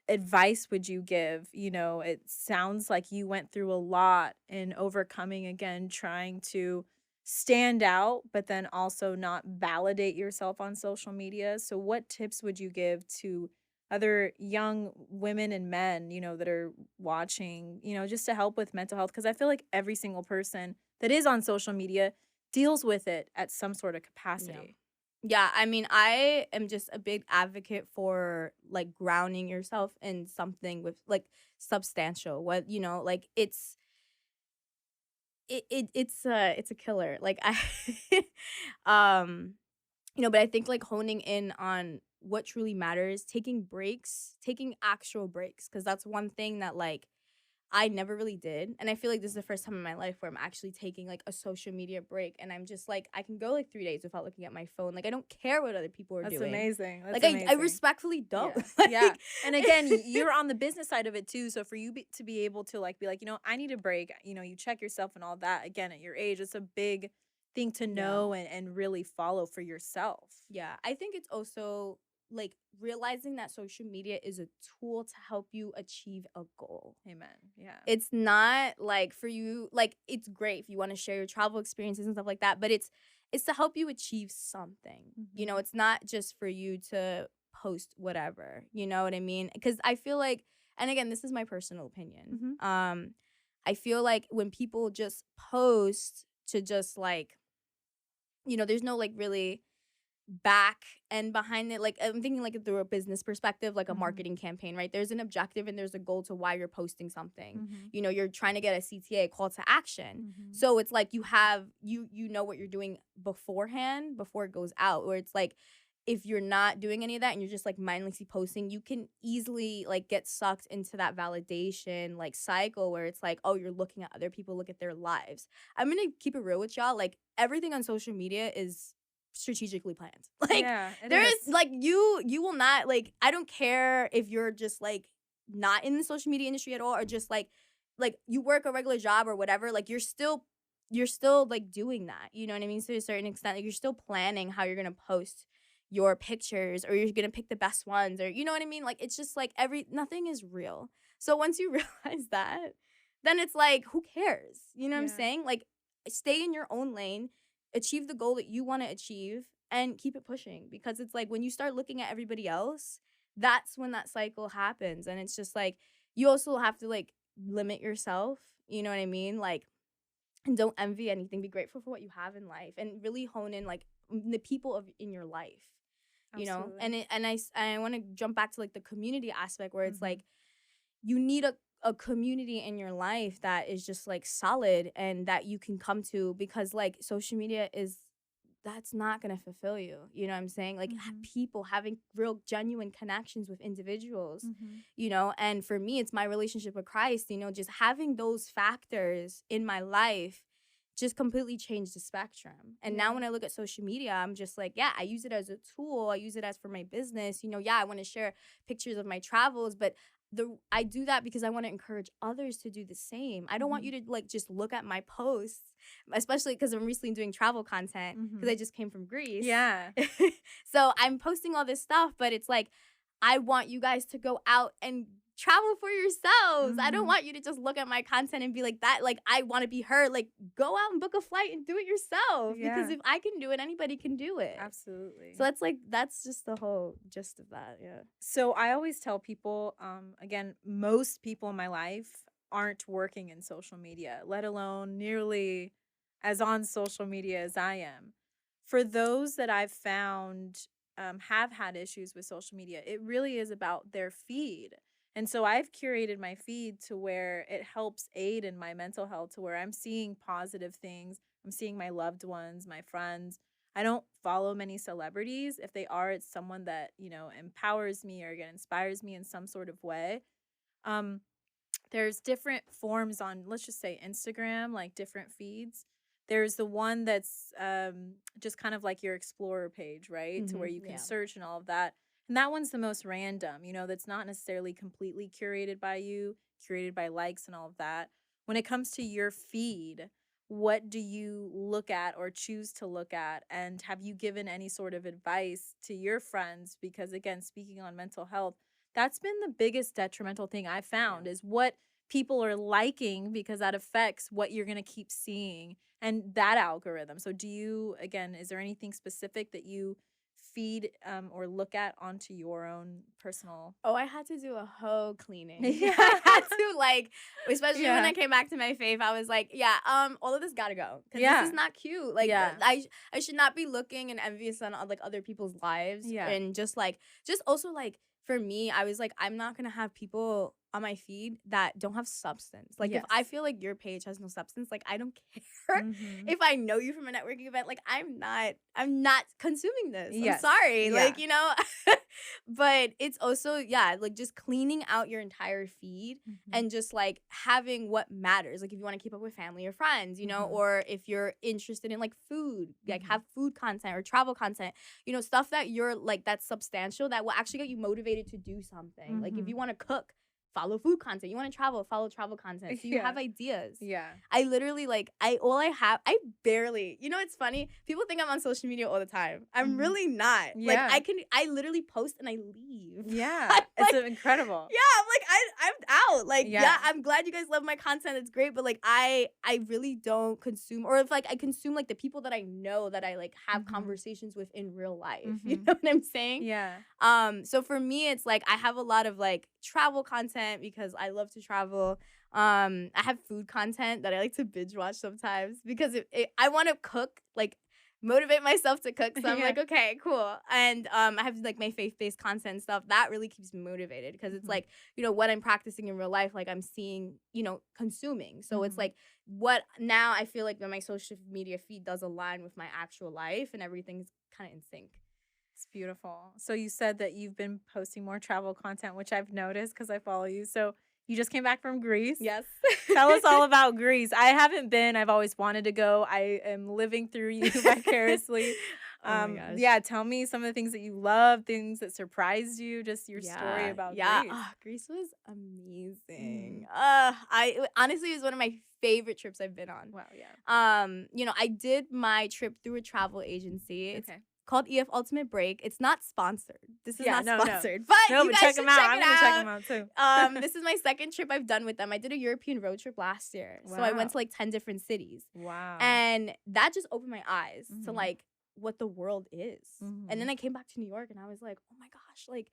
[SPEAKER 1] advice would you give? It sounds like you went through a lot in overcoming, again, trying to stand out, but then also not validate yourself on social media. So, what tips would you give to other young women and men, that are watching, just to help with mental health? Because I feel like every single person that is on social media deals with it at some sort of
[SPEAKER 2] Yeah.
[SPEAKER 1] capacity.
[SPEAKER 2] Yeah, I mean, I am just a big advocate for like grounding yourself in something with like substantial. What, like it's a killer. Like I um but I think like honing in on what truly matters, taking breaks, taking actual breaks, because that's one thing that like I never really did. And I feel like this is the first time in my life where I'm actually taking like a social media break, and I'm just like, I can go like 3 days without looking at my phone. Like I don't care what other people are
[SPEAKER 1] That's
[SPEAKER 2] doing.
[SPEAKER 1] amazing. That's
[SPEAKER 2] Like I
[SPEAKER 1] amazing.
[SPEAKER 2] respectfully don't.
[SPEAKER 1] Yeah.
[SPEAKER 2] Like,
[SPEAKER 1] Yeah. And again, you're on the business side of it too. So for you to be able to like be like, I need a break, you check yourself and all that. Again, at your age, it's a big thing to know and really follow for yourself.
[SPEAKER 2] Yeah. I think it's also like realizing that social media is a tool to help you achieve a goal.
[SPEAKER 1] Amen. Yeah.
[SPEAKER 2] It's not like for you, like it's great if you want to share your travel experiences and stuff like that, but it's to help you achieve something. It's not just for you to post whatever. You know what I mean? Because I feel like, and again, this is my personal opinion. I feel like when people just post to just like, there's no like really back and behind it. Like I'm thinking like through a business perspective, like a marketing campaign, right? There's an objective and there's a goal to why you're posting something. You're trying to get a CTA, call to action. So it's like you have you know what you're doing beforehand before it goes out. Or it's like if you're not doing any of that and you're just like mindlessly posting, you can easily like get sucked into that validation like cycle where it's like, oh, you're looking at other people, look at their lives. I'm gonna keep it real with y'all. Like everything on social media is strategically planned. Like there is like you will not like, I don't care if you're just like not in the social media industry at all, or just like you work a regular job or whatever, like you're still like doing that, you know what I mean? To a certain extent, like you're still planning how you're gonna post your pictures, or you're gonna pick the best ones, or you know what I mean? Like it's just like nothing is real. So once you realize that, then it's like, who cares? You know what I'm saying? Like stay in your own lane, achieve the goal that you want to achieve, and keep it pushing. Because it's like when you start looking at everybody else, that's when that cycle happens. And it's just like you also have to like limit yourself, you know what I mean? Like, and don't envy anything. Be grateful for what you have in life, and really hone in like the people in your life.
[SPEAKER 1] Absolutely.
[SPEAKER 2] And I want to jump back to like the community aspect where it's like you need a community in your life that is just like solid and that you can come to, because like social media that's not gonna fulfill you. You know what I'm saying? Like people having real genuine connections with individuals, and for me, it's my relationship with Christ, just having those factors in my life just completely changed the spectrum. And now when I look at social media, I'm just like, yeah, I use it as a tool. I use it as for my business. I want to share pictures of my travels, but I do that because I want to encourage others to do the same. I don't want you to like just look at my posts, especially because I'm recently doing travel content because I just came from Greece.
[SPEAKER 1] Yeah.
[SPEAKER 2] So I'm posting all this stuff, but it's like, I want you guys to go out and travel for yourselves. I don't want you to just look at my content and be like that. Like, I want to be her. Like, go out and book a flight and do it yourself.
[SPEAKER 1] Yeah.
[SPEAKER 2] Because if I can do it, anybody can do it.
[SPEAKER 1] Absolutely.
[SPEAKER 2] So that's just the whole gist of that. Yeah.
[SPEAKER 1] So I always tell people, again, most people in my life aren't working in social media, let alone nearly as on social media as I am. For those that I've found have had issues with social media, it really is about their feed. And so I've curated my feed to where it helps aid in my mental health, to where I'm seeing positive things. I'm seeing my loved ones, my friends. I don't follow many celebrities. If they are, it's someone that, empowers me or again inspires me in some sort of way. There's different forms on, let's just say Instagram, like different feeds. There's the one that's just kind of like your explorer page, right? To where you can search and all of that. And that one's the most random, that's not necessarily completely curated by you, curated by likes and all of that. When it comes to your feed, what do you look at or choose to look at? And have you given any sort of advice to your friends? Because again, speaking on mental health, that's been the biggest detrimental thing I found is what people are liking, because that affects what you're going to keep seeing and that algorithm. So do you, again, is there anything specific that you feed or look at onto your own personal?
[SPEAKER 2] Oh, I had to do a whole cleaning.
[SPEAKER 1] Yeah.
[SPEAKER 2] I had to like, especially when I came back to my faith, I was like, all of this gotta go, because this is not cute. Like, I should not be looking and envious on like other people's lives. And just also like for me, I was like, I'm not gonna have people on my feed that don't have substance. Like, if
[SPEAKER 1] Yes.
[SPEAKER 2] I feel like your page has no substance, like, I don't care
[SPEAKER 1] Mhm.
[SPEAKER 2] if I know you from a networking event. Like, I'm not consuming this. I'm
[SPEAKER 1] Yes.
[SPEAKER 2] sorry.
[SPEAKER 1] Yeah.
[SPEAKER 2] Like, but it's also, yeah, like, just cleaning out your entire feed
[SPEAKER 1] Mhm.
[SPEAKER 2] and just, like, having what matters. Like, if you want to keep up with family or friends,
[SPEAKER 1] Mhm.
[SPEAKER 2] or if you're interested in, like, food, like,
[SPEAKER 1] Mhm.
[SPEAKER 2] have food content or travel content, stuff that you're, like, that's substantial that will actually get you motivated to do something. Like, if
[SPEAKER 1] Mhm.
[SPEAKER 2] you want to cook, follow food content. You want to travel, follow travel content. So you
[SPEAKER 1] Yeah.
[SPEAKER 2] have ideas.
[SPEAKER 1] Yeah.
[SPEAKER 2] I literally, like, I barely, it's funny. People think I'm on social media all the time. I'm
[SPEAKER 1] Mhm.
[SPEAKER 2] really not.
[SPEAKER 1] Yeah.
[SPEAKER 2] Like, I literally post and I leave.
[SPEAKER 1] Yeah.
[SPEAKER 2] I'm
[SPEAKER 1] It's
[SPEAKER 2] like,
[SPEAKER 1] incredible.
[SPEAKER 2] yeah, I'm like, I'm out. Like, yeah,
[SPEAKER 1] Yeah.
[SPEAKER 2] I'm glad you guys love my content. It's great. But, like, I really don't consume, or if, like, I consume, like, the people that I know that I, like, have
[SPEAKER 1] Mhm.
[SPEAKER 2] conversations with in real life. You
[SPEAKER 1] Mhm.
[SPEAKER 2] know what I'm saying?
[SPEAKER 1] Yeah.
[SPEAKER 2] So for me, it's like I have a lot of, like, travel content because I love to travel. I have food content that I like to binge watch sometimes because I want to cook, like, motivate myself to cook. So I'm
[SPEAKER 1] Yeah.
[SPEAKER 2] like, okay, cool. And I have, like, my faith-based content and stuff that really keeps me motivated because it's
[SPEAKER 1] Mhm.
[SPEAKER 2] like, what I'm practicing in real life, like, I'm seeing, consuming. So it's
[SPEAKER 1] Mhm.
[SPEAKER 2] like what now I feel like when my social media feed does align with my actual life and everything's kind of in sync.
[SPEAKER 1] It's beautiful. So you said that you've been posting more travel content, which I've noticed because I follow you. So you just came back from Greece.
[SPEAKER 2] Yes.
[SPEAKER 1] Tell us all about Greece. I haven't been. I've always wanted to go. I am living through you vicariously.
[SPEAKER 2] Oh my gosh.
[SPEAKER 1] Yeah, tell me some of the things that you love, things that surprised you, just your story about
[SPEAKER 2] Yeah.
[SPEAKER 1] Greece.
[SPEAKER 2] Greece was amazing.
[SPEAKER 1] Mhm.
[SPEAKER 2] Honestly, it was one of my favorite trips I've been on.
[SPEAKER 1] Wow, yeah.
[SPEAKER 2] I did my trip through a travel agency. It's
[SPEAKER 1] Okay.
[SPEAKER 2] called EF Ultimate Break. It's not sponsored. This is
[SPEAKER 1] Yeah,
[SPEAKER 2] not
[SPEAKER 1] no.
[SPEAKER 2] sponsored, but
[SPEAKER 1] No,
[SPEAKER 2] you
[SPEAKER 1] but
[SPEAKER 2] guys
[SPEAKER 1] check
[SPEAKER 2] should
[SPEAKER 1] them out.
[SPEAKER 2] check
[SPEAKER 1] I'm
[SPEAKER 2] it
[SPEAKER 1] gonna check
[SPEAKER 2] out.
[SPEAKER 1] them out too.
[SPEAKER 2] This is my second trip I've done with them. I did a European road trip last year, so I went
[SPEAKER 1] Wow.
[SPEAKER 2] to, like, 10 different cities,
[SPEAKER 1] Wow.
[SPEAKER 2] and that just opened my eyes to,
[SPEAKER 1] Mhm.
[SPEAKER 2] like, what the world is. And then
[SPEAKER 1] Mhm.
[SPEAKER 2] I came back to New York and I was like, oh my gosh, like,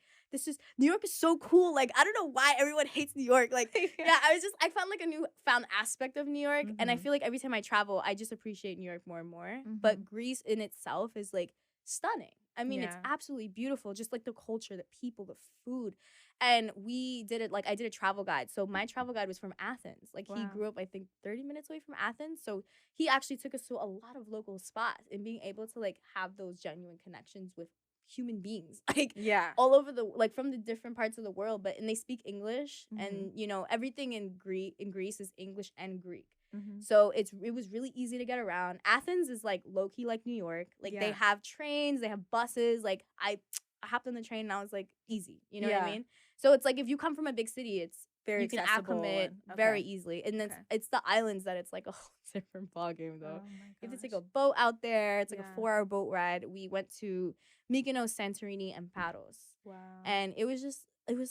[SPEAKER 2] New York is so cool. Like, I don't know why everyone hates New York. Like, yeah, I found, like, a newfound aspect of New York. And I
[SPEAKER 1] Mhm.
[SPEAKER 2] feel like every time I travel, I just appreciate New York more and more.
[SPEAKER 1] Mhm.
[SPEAKER 2] But Greece in itself is, like, stunning. I mean, it's
[SPEAKER 1] Yeah.
[SPEAKER 2] absolutely beautiful. Just, like, the culture, the people, the food. And we did it, like, I did a travel guide. So my travel guide was from Athens. Like, he
[SPEAKER 1] Wow.
[SPEAKER 2] grew up, I think, 30 minutes away from Athens. So he actually took us to a lot of local spots and being able to, like, have those genuine connections with human beings, like,
[SPEAKER 1] Yeah.
[SPEAKER 2] all over like, from the different parts of the world. And they speak English.
[SPEAKER 1] Mhm.
[SPEAKER 2] And everything in Greece is English and Greek.
[SPEAKER 1] Mhm.
[SPEAKER 2] So it was really easy to get around. Athens is, like, low-key like New York. Like, they
[SPEAKER 1] Yeah.
[SPEAKER 2] have trains, they have buses. Like, I hopped on the train and I was like, easy, you know what I
[SPEAKER 1] Yeah.
[SPEAKER 2] mean? So it's like if you come from a big city,
[SPEAKER 1] Very
[SPEAKER 2] you can
[SPEAKER 1] accessible
[SPEAKER 2] acclimate
[SPEAKER 1] and
[SPEAKER 2] very
[SPEAKER 1] okay.
[SPEAKER 2] easily. And then
[SPEAKER 1] Okay.
[SPEAKER 2] it's the islands that it's like a whole different ballgame, though.
[SPEAKER 1] Oh my
[SPEAKER 2] You have to take
[SPEAKER 1] gosh.
[SPEAKER 2] a boat out there. It's like
[SPEAKER 1] Yeah.
[SPEAKER 2] a 4-hour boat ride. We went to Mykonos, Santorini, and Paros.
[SPEAKER 1] Wow.
[SPEAKER 2] And it was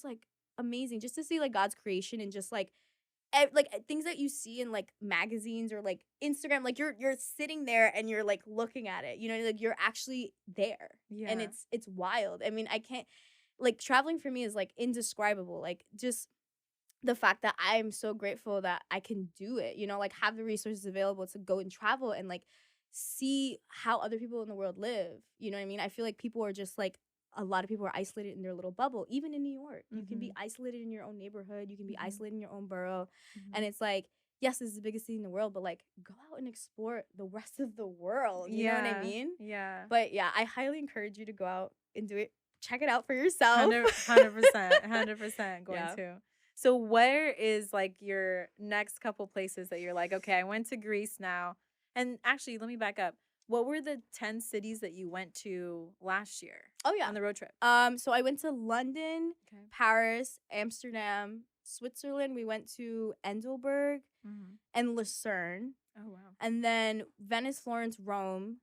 [SPEAKER 2] like amazing just to see, like, God's creation and just, like, things that you see in, like, magazines or, like, Instagram. Like, you're sitting there and you're, like, looking at it, like, you're actually there. And
[SPEAKER 1] Yeah.
[SPEAKER 2] it's wild. I mean, I can't, like, traveling for me is, like, indescribable. Like, just the fact that I'm so grateful that I can do it, like, have the resources available to go and travel and, like, see how other people in the world live. You know what I mean? I feel like people are just, like, a lot of people are isolated in their little bubble. Even in New York, you can be
[SPEAKER 1] Mhm.
[SPEAKER 2] isolated in your own neighborhood. You can be
[SPEAKER 1] Mhm.
[SPEAKER 2] isolated in your own borough. And
[SPEAKER 1] Mhm.
[SPEAKER 2] it's like, yes, this is the biggest city in the world, but, like, go out and explore the rest of the world. You know what I
[SPEAKER 1] Yeah.
[SPEAKER 2] mean?
[SPEAKER 1] Yeah.
[SPEAKER 2] But yeah, I highly encourage you to go out and do it. Check it out for yourself.
[SPEAKER 1] 100%, 100% going
[SPEAKER 2] Yeah.
[SPEAKER 1] to. So where is, like, your next couple places that you're like, okay, I went to Greece now. And actually, let me back up. What were the 10 cities that you went to last year
[SPEAKER 2] Oh yeah.
[SPEAKER 1] on the road trip?
[SPEAKER 2] So I went to London,
[SPEAKER 1] Okay.
[SPEAKER 2] Paris, Amsterdam, Switzerland. We went to Endelberg
[SPEAKER 1] Mm-hmm.
[SPEAKER 2] and Lucerne.
[SPEAKER 1] Oh, wow.
[SPEAKER 2] And then Venice, Florence, Rome,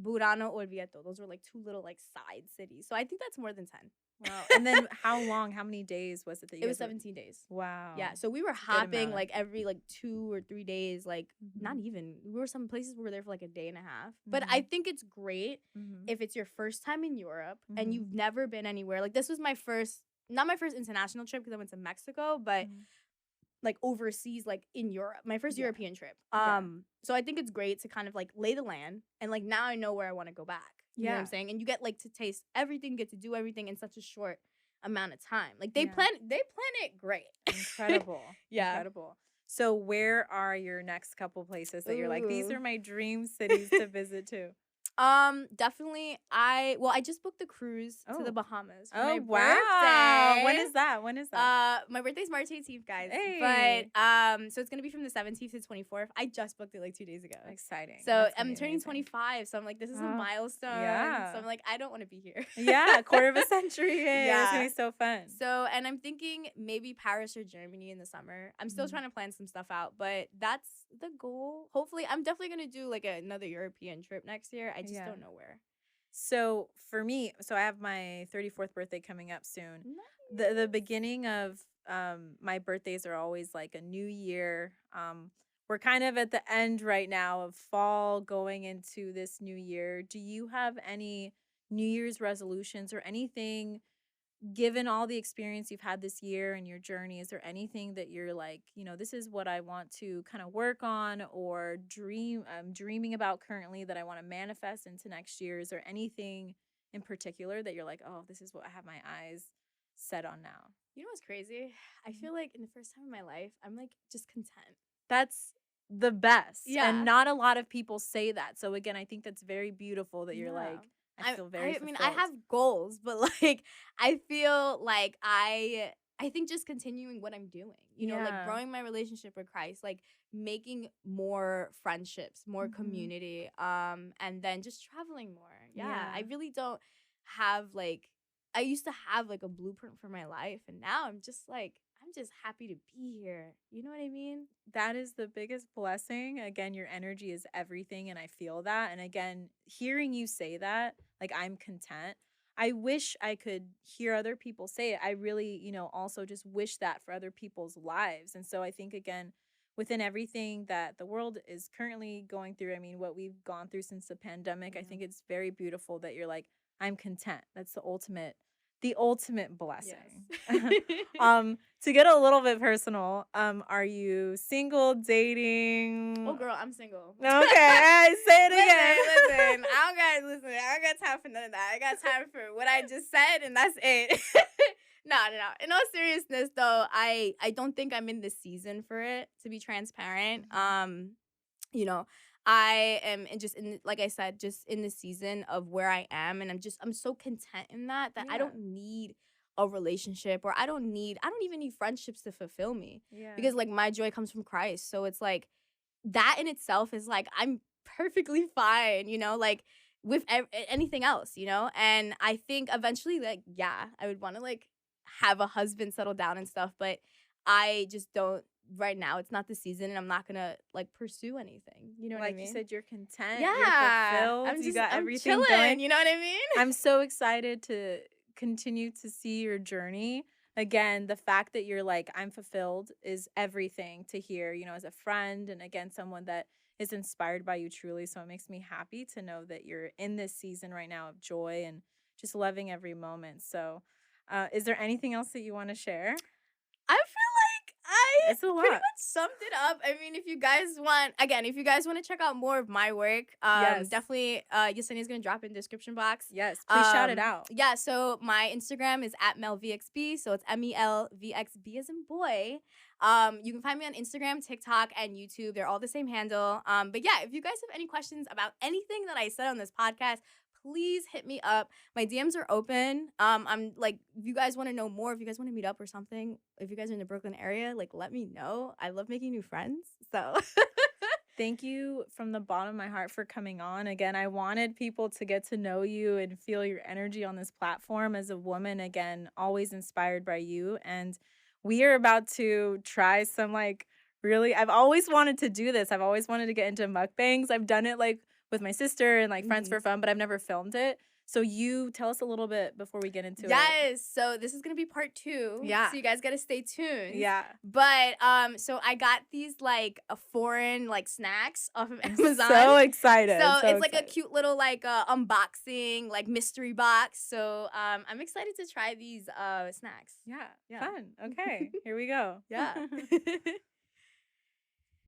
[SPEAKER 2] Burano, Orvieto. Those were, like, two little, like, side cities. So I think that's more than 10.
[SPEAKER 1] Wow. And then how long, how many days was it that you
[SPEAKER 2] It was
[SPEAKER 1] guys were?
[SPEAKER 2] 17 days.
[SPEAKER 1] Wow.
[SPEAKER 2] Yeah, so we were
[SPEAKER 1] That's a good
[SPEAKER 2] hopping,
[SPEAKER 1] amount.
[SPEAKER 2] like, every, like, 2 or 3 days, like, not
[SPEAKER 1] Mhm.
[SPEAKER 2] even. We were some places we were there for, like, a day and a half. But I think it's great
[SPEAKER 1] Mhm.
[SPEAKER 2] if it's your first time in Europe and
[SPEAKER 1] Mhm.
[SPEAKER 2] you've never been anywhere. Like, this was my first, not my first international trip because I went to Mexico, but,
[SPEAKER 1] Mhm.
[SPEAKER 2] like, overseas, like, in Europe. My first
[SPEAKER 1] Yeah.
[SPEAKER 2] European trip.
[SPEAKER 1] Yeah.
[SPEAKER 2] So I think it's great to kind of, like, lay the land and, like, now I know where I want to go back. You know what I'm
[SPEAKER 1] Yeah.
[SPEAKER 2] saying? And you get, like, to taste everything, get to do everything in such a short amount of time. Like
[SPEAKER 1] Yeah.
[SPEAKER 2] they plan it great.
[SPEAKER 1] Incredible.
[SPEAKER 2] Yeah.
[SPEAKER 1] Incredible. So where are your next couple places that you're like, these
[SPEAKER 2] Ooh.
[SPEAKER 1] are my dream cities to visit too?
[SPEAKER 2] Definitely I just booked the cruise to the
[SPEAKER 1] Oh.
[SPEAKER 2] Bahamas for
[SPEAKER 1] Oh,
[SPEAKER 2] my
[SPEAKER 1] wow. When
[SPEAKER 2] birthday.
[SPEAKER 1] is that? When is that?
[SPEAKER 2] My birthday's March 18th, guys.
[SPEAKER 1] Hey.
[SPEAKER 2] But so it's gonna be from the 17th to 24th. I just booked it like 2 days ago.
[SPEAKER 1] Exciting.
[SPEAKER 2] So
[SPEAKER 1] That's gonna
[SPEAKER 2] I'm
[SPEAKER 1] be
[SPEAKER 2] turning
[SPEAKER 1] amazing.
[SPEAKER 2] 25, so I'm like, this is a
[SPEAKER 1] Oh,
[SPEAKER 2] milestone.
[SPEAKER 1] yeah.
[SPEAKER 2] So I'm like, I don't want to be here.
[SPEAKER 1] Yeah, a quarter of a century. Hey, it's gonna
[SPEAKER 2] Yeah.
[SPEAKER 1] be so fun.
[SPEAKER 2] So, and I'm thinking maybe Paris or Germany in the summer. I'm still trying to plan some stuff out, but that's the goal. Hopefully, I'm definitely gonna do like another European trip next year. I just
[SPEAKER 1] Yeah.
[SPEAKER 2] don't know where.
[SPEAKER 1] So for me, so I have my 34th birthday coming up soon. The beginning of my birthdays are always like a new year. We're kind of at the end right now of fall going into this new year. Do you have any New Year's resolutions or anything, given all the experience you've had this year and your journey? Is there anything that you're like, this is what I want to kind of work on or dreaming about currently that I want to manifest into next year? Is there anything in particular that you're like, oh, this is what I have my eyes set on now?
[SPEAKER 2] You know what's crazy? I feel like in the first time in my life, I'm like just content.
[SPEAKER 1] That's the best.
[SPEAKER 2] Yeah.
[SPEAKER 1] And not a lot of people say that. So again, I think that's very beautiful that you're
[SPEAKER 2] Yeah.
[SPEAKER 1] like, I feel very
[SPEAKER 2] I
[SPEAKER 1] fulfilled.
[SPEAKER 2] mean, I have goals, but like I feel like I think just continuing what I'm doing, like
[SPEAKER 1] Yeah.
[SPEAKER 2] growing my relationship with Christ, like making more friendships, more
[SPEAKER 1] Mhm.
[SPEAKER 2] community, and then just traveling more. Yeah.
[SPEAKER 1] Yeah.
[SPEAKER 2] I really don't have like I used to have like a blueprint for my life, and now I'm just happy to be here. You know what I mean?
[SPEAKER 1] That is the biggest blessing. Again, your energy is everything, and I feel that. And again, hearing you say that, like, I'm content. I wish I could hear other people say it. I really, also just wish that for other people's lives. And so I think, again, within everything that the world is currently going through, I mean, what we've gone through since the pandemic, I think it's very beautiful that you're like, I'm content. That's the ultimate blessing.
[SPEAKER 2] Yes.
[SPEAKER 1] To get a little bit personal, are you single, dating?
[SPEAKER 2] Oh, girl, I'm single.
[SPEAKER 1] Okay, I say it again.
[SPEAKER 2] Listen. I don't got time for none of that. I got time for what I just said, and that's it. No. In all seriousness, though, I don't think I'm in the season for it, to be transparent. You know, I am like I said, just in the season of where I am, and I'm so content in that I
[SPEAKER 1] Yeah.
[SPEAKER 2] don't need a relationship, or I don't even need friendships to fulfill me.
[SPEAKER 1] Yeah.
[SPEAKER 2] Because like my joy comes from Christ. So it's like that in itself is like I'm perfectly fine, like with anything else, And I think eventually, like, yeah, I would want to like have a husband, settle down and stuff, but I just don't right now. It's not the season, and I'm not gonna like pursue anything. You know what I
[SPEAKER 1] Like
[SPEAKER 2] mean?
[SPEAKER 1] you said, you're content.
[SPEAKER 2] Yeah,
[SPEAKER 1] You're fulfilled.
[SPEAKER 2] I'm
[SPEAKER 1] You got
[SPEAKER 2] I'm
[SPEAKER 1] everything
[SPEAKER 2] chilling.
[SPEAKER 1] going.
[SPEAKER 2] You know what I mean?
[SPEAKER 1] I'm so excited to continue to see your journey. Again, the fact that you're like, I'm fulfilled is everything to hear, as a friend, and again, someone that is inspired by you truly. So it makes me happy to know that you're in this season right now of joy and just loving every moment. So, is there anything else that you want to share?
[SPEAKER 2] I feel like I
[SPEAKER 1] It's a
[SPEAKER 2] pretty
[SPEAKER 1] lot.
[SPEAKER 2] much summed it up. I mean, if you guys want to check out more of my work,
[SPEAKER 1] Yes.
[SPEAKER 2] definitely Yesenia's gonna drop in the description box.
[SPEAKER 1] Yes, please shout it out.
[SPEAKER 2] Yeah, so my Instagram is @melvxb, so it's MELVXB as in boy. You can find me on Instagram, TikTok, and YouTube. They're all the same handle. But yeah, if you guys have any questions about anything that I said on this podcast, please hit me up. My DMs are open. I'm like, if you guys want to know more, if you guys want to meet up or something, if you guys are in the Brooklyn area, like, let me know. I love making new friends. So
[SPEAKER 1] Thank you from the bottom of my heart for coming on. Again, I wanted people to get to know you and feel your energy on this platform as a woman. Again, always inspired by you. And we are about to try some I've always wanted to do this. I've always wanted to get into mukbangs. I've done it like with my sister and like friends for fun, but I've never filmed it. So you tell us a little bit before we get into it.
[SPEAKER 2] Yes. So this is gonna be part 2.
[SPEAKER 1] Yeah.
[SPEAKER 2] So you guys gotta stay tuned.
[SPEAKER 1] Yeah.
[SPEAKER 2] But so I got these like foreign like snacks off of Amazon.
[SPEAKER 1] So excited.
[SPEAKER 2] So it's like a cute little like unboxing like mystery box. So I'm excited to try these snacks.
[SPEAKER 1] Yeah. Fun. Okay. Here we go.
[SPEAKER 2] Yeah.